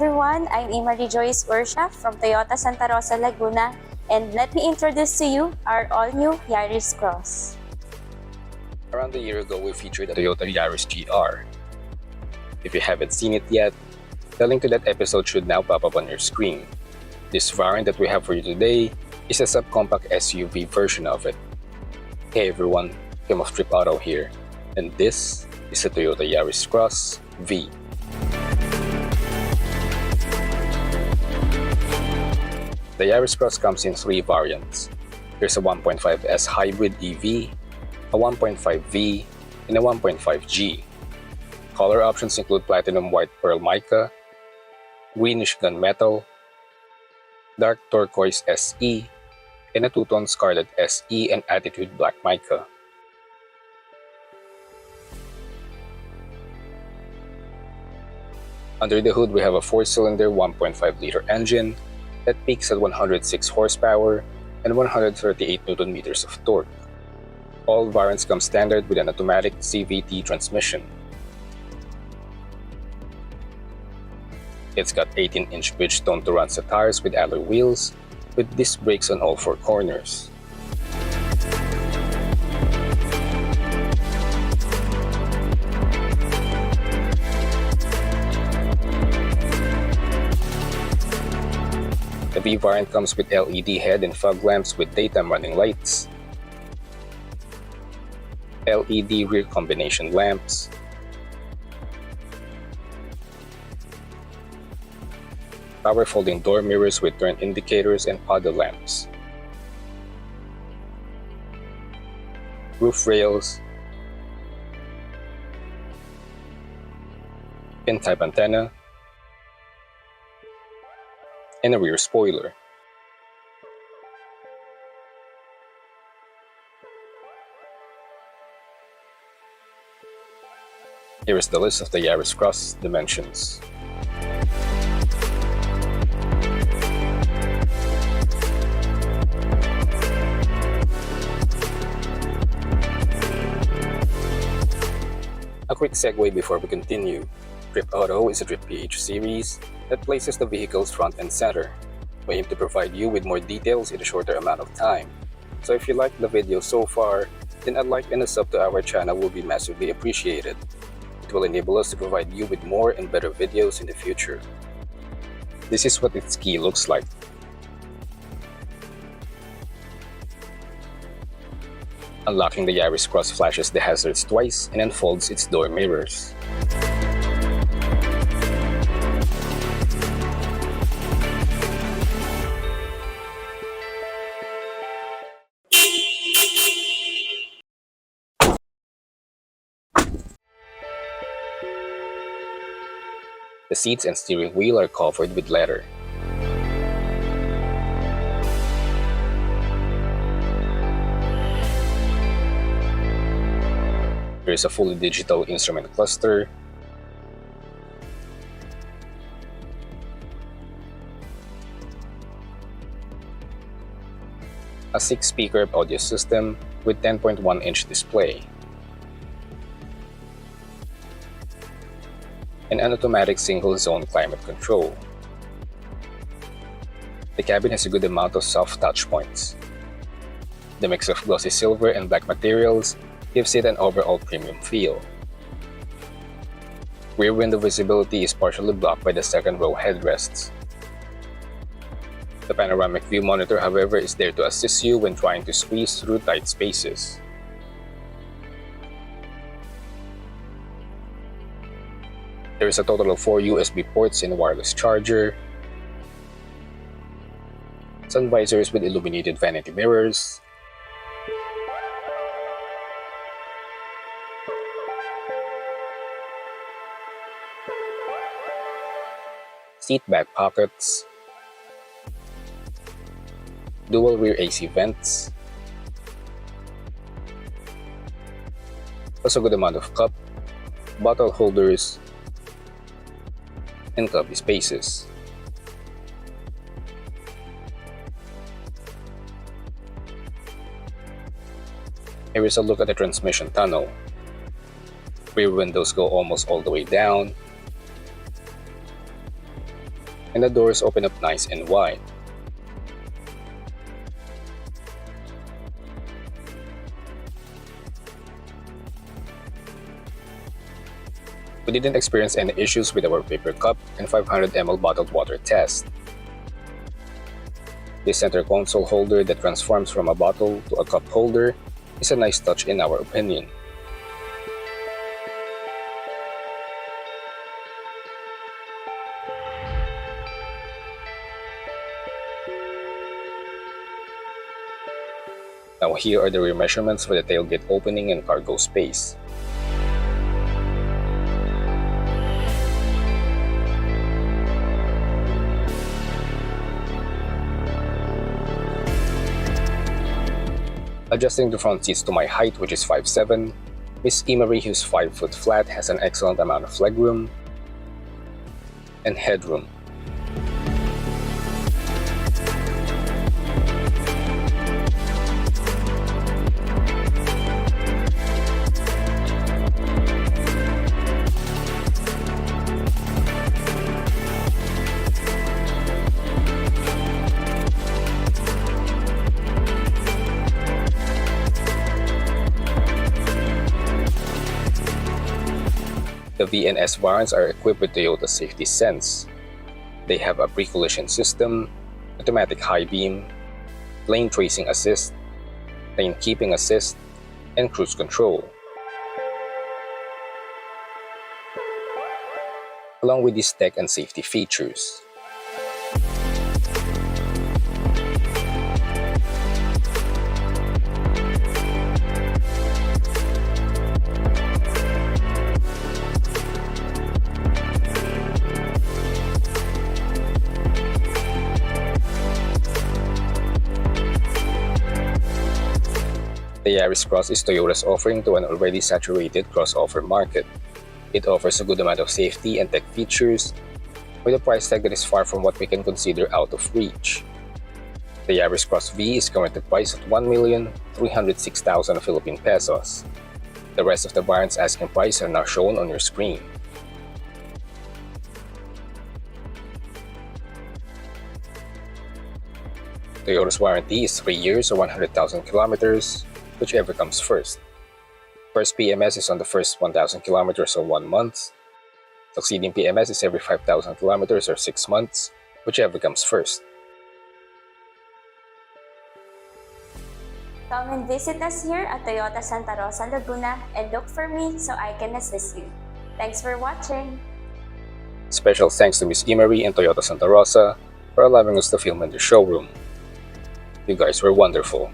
everyone, I'm Marie Joyce Ursha from Toyota Santa Rosa, Laguna, and let me introduce to you our all-new Yaris Cross. Around a year ago, we featured the Toyota Yaris GR. If you haven't seen it yet, the link to that episode should now pop up on your screen. This variant that we have for you today is a subcompact SUV version of it. Hey everyone, Kim of Trip Auto here, and this is the Toyota Yaris Cross V. The Yaris Cross comes in three variants. There's a 1.5S hybrid EV, a 1.5V, and a 1.5G. Color options include platinum white pearl mica, greenish gunmetal, dark turquoise SE, and a two-tone scarlet SE and attitude black mica. Under the hood, we have a 4-cylinder 1.5-liter engine that peaks at 106 horsepower and 138 Nm of torque. All variants come standard with an automatic CVT transmission. It's got 18-inch Bridgestone Turanza tires with alloy wheels, with disc brakes on all four corners. The V variant comes with LED head and fog lamps with daytime running lights, LED rear combination lamps, power folding door mirrors with turn indicators and paddle lamps, roof rails, pin-type antenna, and a rear spoiler. Here is the list of the Yaris Cross dimensions. A quick segue before we continue. Trip Auto is a Trip PH series that places the vehicle's front and center. We aim to provide you with more details in a shorter amount of time. So if you like the video so far, then a like and a sub to our channel will be massively appreciated. It will enable us to provide you with more and better videos in the future. This is what its key looks like. Unlocking the Yaris Cross flashes the hazards twice and unfolds its door mirrors. The seats and steering wheel are covered with leather. There is a fully digital instrument cluster, a 6-speaker audio system with 10.1-inch display, and an automatic single-zone climate control. The cabin has a good amount of soft touch points. The mix of glossy silver and black materials gives it an overall premium feel. Rear window visibility is partially blocked by the second-row headrests. The panoramic view monitor, however, is there to assist you when trying to squeeze through tight spaces. There is a total of 4 USB ports and a wireless charger, sun visors with illuminated vanity mirrors, seat back pockets, dual rear AC vents, also a good amount of cup, bottle holders, and cubby spaces. Here is a look at the transmission tunnel. Rear windows go almost all the way down. and the doors open up nice and wide. We didn't experience any issues with our paper cup and 500 ml bottled water test. This center console holder that transforms from a bottle to a cup holder is a nice touch in our opinion. Now here are the rear measurements for the tailgate opening and cargo space. Adjusting the front seats to my height, which is 5'7", Miss Emery, who's 5 foot flat, has an excellent amount of legroom and headroom. The V and S variants are equipped with Toyota Safety Sense. They have a pre-collision system, automatic high beam, lane tracing assist, lane keeping assist, and cruise control. Along with these tech and safety features. The Yaris Cross is Toyota's offering to an already saturated crossover market. It offers a good amount of safety and tech features, with a price tag that is far from what we can consider out of reach. The Yaris Cross V is currently priced at 1,306,000 Philippine pesos. The rest of the variant's asking price are now shown on your screen. Toyota's warranty is 3 years or 100,000 kilometers, whichever comes first. First PMS is on the first 1,000 kilometers or 1 month. Succeeding PMS is every 5,000 kilometers or 6 months, whichever comes first. Come and visit us here at Toyota Santa Rosa, Laguna and look for me so I can assist you. Thanks for watching! Special thanks to Miss Emery and Toyota Santa Rosa for allowing us to film in the showroom. You guys were wonderful.